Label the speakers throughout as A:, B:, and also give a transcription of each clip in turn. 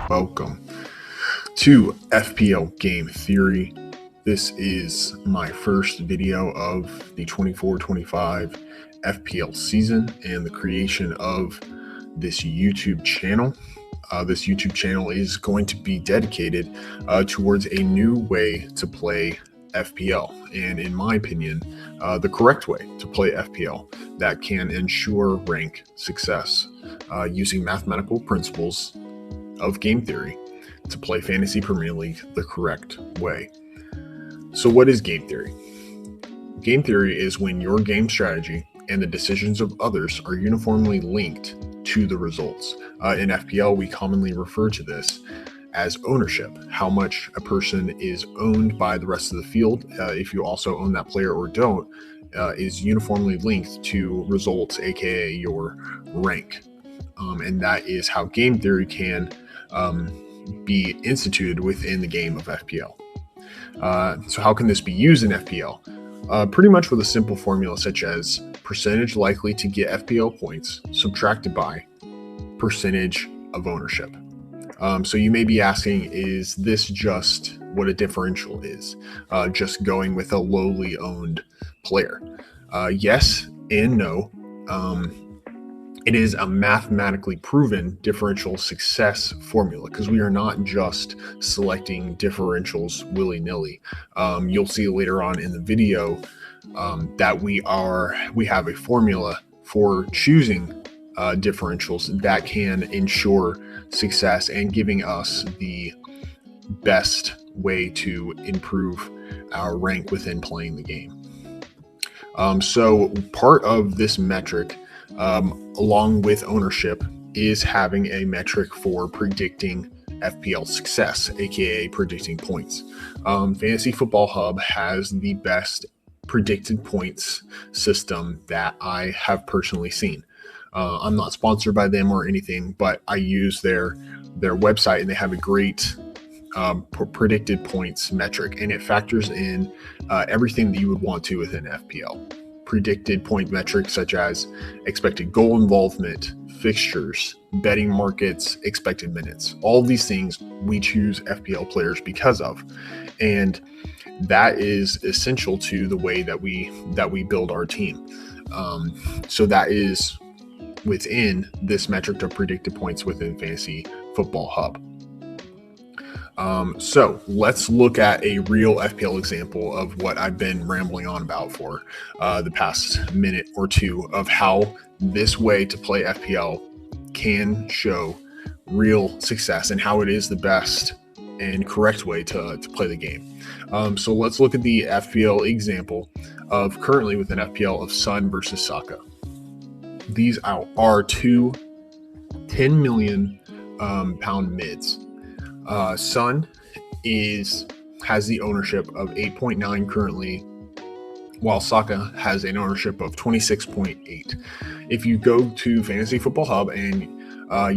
A: Welcome to FPL Game Theory. This is my first video of the 24-25 FPL season and the creation of this YouTube channel. This YouTube channel is going to be dedicated towards a new way to play FPL, and in my opinion, the correct way to play FPL that can ensure rank success using mathematical principles of game theory to play Fantasy Premier League the correct way. So what is game theory? Game theory is when your game strategy and the decisions of others are uniformly linked to the results. In FPL, we commonly refer to this as ownership, how much a person is owned by the rest of the field, if you also own that player or don't, is uniformly linked to results, aka your rank. And that is how game theory can be instituted within the game of FPL. So how can this be used in FPL? Pretty much with a simple formula such as percentage likely to get FPL points subtracted by percentage of ownership. So you may be asking, is this just what a differential is? Just going with a lowly owned player? Yes and no. It is a mathematically proven differential success formula because we are not just selecting differentials willy-nilly. You'll see later on in the video that we have a formula for choosing differentials that can ensure success and giving us the best way to improve our rank within playing the game. So part of this metric, along with ownership, is having a metric for predicting FPL success, aka predicting points. Fantasy Football Hub has the best predicted points system that I have personally seen. I'm not sponsored by them or anything, but I use their website, and they have a great predicted points metric, and it factors in everything that you would want to within FPL. Predicted point metrics such as expected goal involvement, fixtures, betting markets, expected minutes. All of these things we choose FPL players because of, and that is essential to the way that we build our team. So that is within this metric of predicted points within Fantasy Football Hub. So let's look at a real FPL example of what I've been rambling on about for the past minute or two of how this way to play FPL can show real success and how it is the best and correct way to play the game. So let's look at the FPL example of currently within FPL of Son versus Saka. These are two 10 million pound mids. Son has the ownership of 8.9 currently, while Saka has an ownership of 26.8. If you go to Fantasy Football Hub and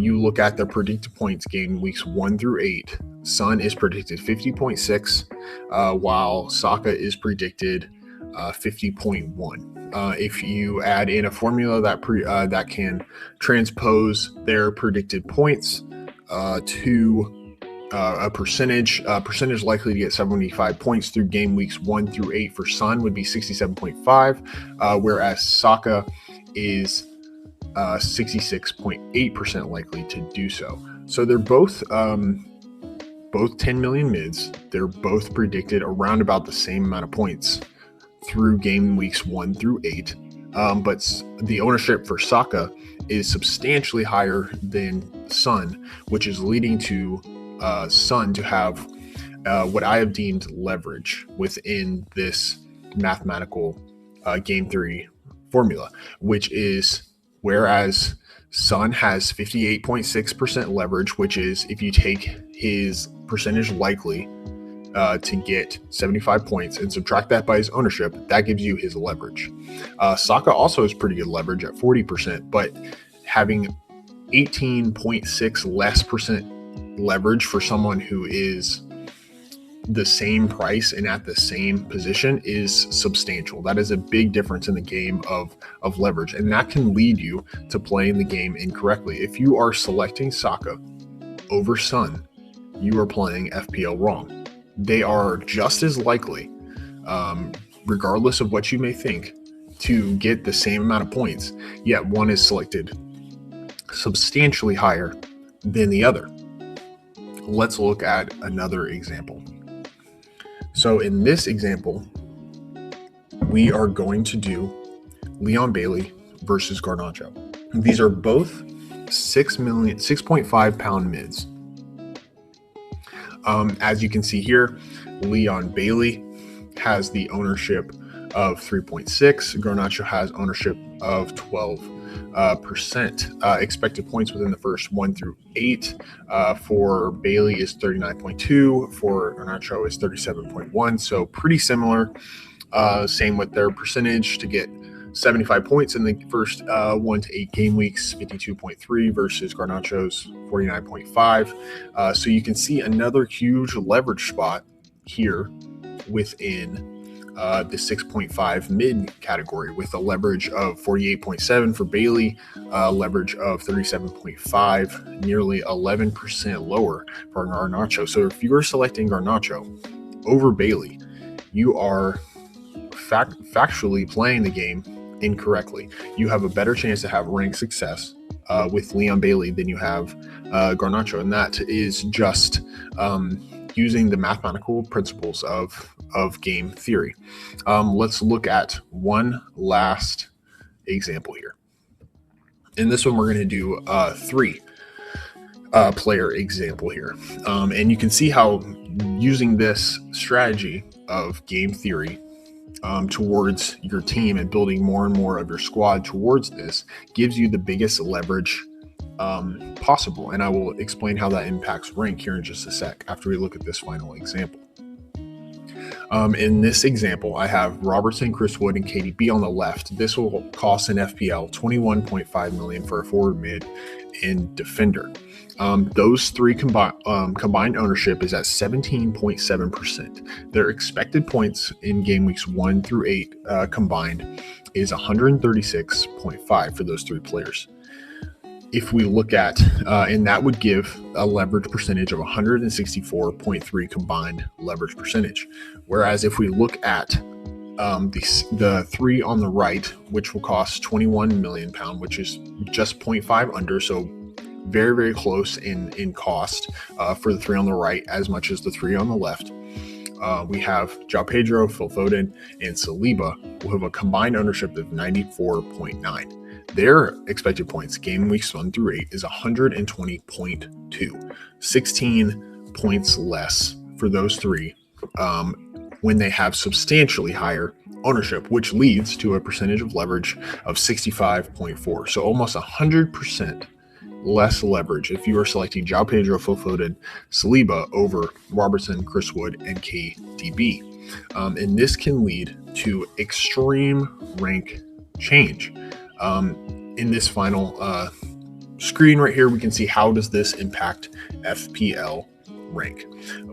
A: you look at the predicted points game weeks 1 through 8, Son is predicted 50.6, while Saka is predicted 50.1. If you add in a formula that can transpose their predicted points to a percentage likely to get 75 points through game weeks 1 through 8 for Son would be 67.5, whereas Saka is 66.8% likely to do so. So they're both 10 million mids. They're both predicted around about the same amount of points through game weeks 1 through 8, but the ownership for Saka is substantially higher than Son, which is leading to Son to have what I have deemed leverage within this mathematical game theory formula, which is whereas Son has 58.6% leverage, which is if you take his percentage likely to get 75 points and subtract that by his ownership, that gives you his leverage. Saka also has pretty good leverage at 40%, but having 18.6 less percent leverage for someone who is the same price and at the same position is substantial. That is a big difference in the game of leverage, and that can lead you to playing the game incorrectly. If you are selecting Saka over sun, you are playing FPL wrong. They are just as likely, regardless of what you may think, to get the same amount of points, yet one is selected substantially higher than the other. Let's look at another example. So in this example, we are going to do Leon Bailey versus Garnacho. These are both 6.5 pound mids. As you can see here, Leon Bailey has the ownership of 3.6. Garnacho has ownership of 12%. Expected points within the first 1 through 8 for Bailey is 39.2. For Garnacho is 37.1. So pretty similar. Same with their percentage to get 75 points in the first 1 to 8 game weeks, 52.3 versus Garnacho's 49.5. So you can see another huge leverage spot here within the 6.5 mid category, with a leverage of 48.7 for Bailey, leverage of 37.5, nearly 11% lower for Garnacho. So if you are selecting Garnacho over Bailey, you are factually playing the game incorrectly. You have a better chance to have rank success with Leon Bailey than you have Garnacho, and that is just using the mathematical principles of game theory. Let's look at one last example here. In this one, we're going to do a 3 player example here. And you can see how using this strategy of game theory towards your team and building more and more of your squad towards this gives you the biggest leverage possible. And I will explain how that impacts rank here in just a sec after we look at this final example. In this example, I have Robertson, Chris Wood, and KDB on the left. This will cost an FPL $21.5 million for a forward, mid, and defender. Those three combined ownership is at 17.7%. Their expected points in game weeks 1 through 8 combined is 136.5 for those 3 players. If we look at, and that would give a leverage percentage of 164.3 combined leverage percentage. Whereas if we look at the 3 on the right, which will cost £21 million, which is just 0.5 under, so very, very close in cost for the 3 on the right, as much as the 3 on the left. We have João Pedro, Phil Foden, and Saliba will have a combined ownership of 94.9. Their expected points, game weeks 1 through 8, is 120.2, 16 points less for those 3 when they have substantially higher ownership, which leads to a percentage of leverage of 65.4. So almost 100% less leverage if you are selecting João Pedro, Phil Foden, Saliba over Robertson, Chris Wood, and KDB. And this can lead to extreme rank change. In this final screen right here, we can see how does this impact FPL rank.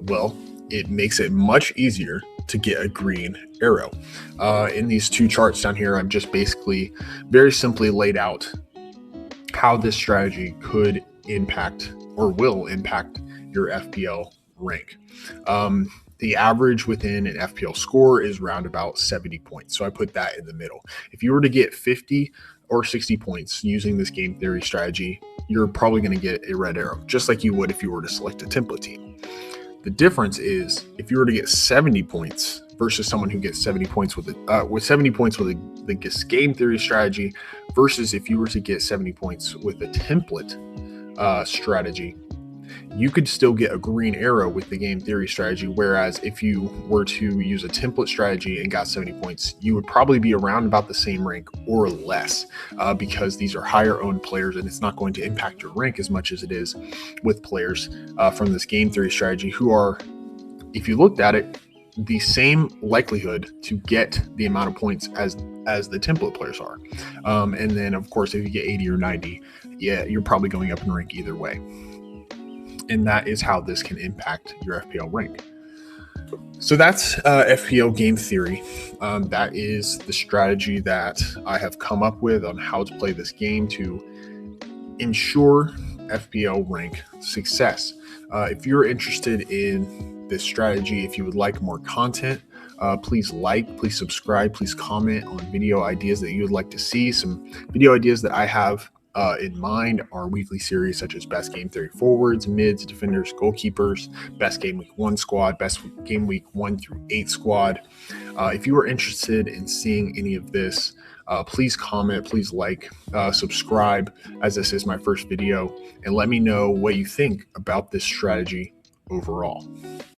A: Well, it makes it much easier to get a green arrow. In these 2 charts down here, I've just basically very simply laid out how this strategy could impact or will impact your FPL rank. The average within an FPL score is around about 70 points. So I put that in the middle. If you were to get 50 or 60 points using this game theory strategy, you're probably going to get a red arrow, just like you would if you were to select a template team. The difference is if you were to get 70 points versus someone who gets 70 points with 70 points with the game theory strategy versus if you were to get 70 points with a template strategy, you could still get a green arrow with the game theory strategy. Whereas if you were to use a template strategy and got 70 points, you would probably be around about the same rank or less because these are higher owned players and it's not going to impact your rank as much as it is with players from this game theory strategy who are, if you looked at it, the same likelihood to get the amount of points as the template players are. And then of course, if you get 80 or 90, yeah, you're probably going up in rank either way. And that is how this can impact your FPL rank. So that's FPL game theory. That is the strategy that I have come up with on how to play this game to ensure FPL rank success. If you're interested in this strategy, if you would like more content, please please subscribe, please comment on video ideas that you would like to see. Some video ideas that I have in mind are weekly series such as best game theory forwards, mids, defenders, goalkeepers, best game week 1 squad, best game week 1 through 8 squad. If you are interested in seeing any of this, please comment, please subscribe, as this is my first video, and let me know what you think about this strategy overall.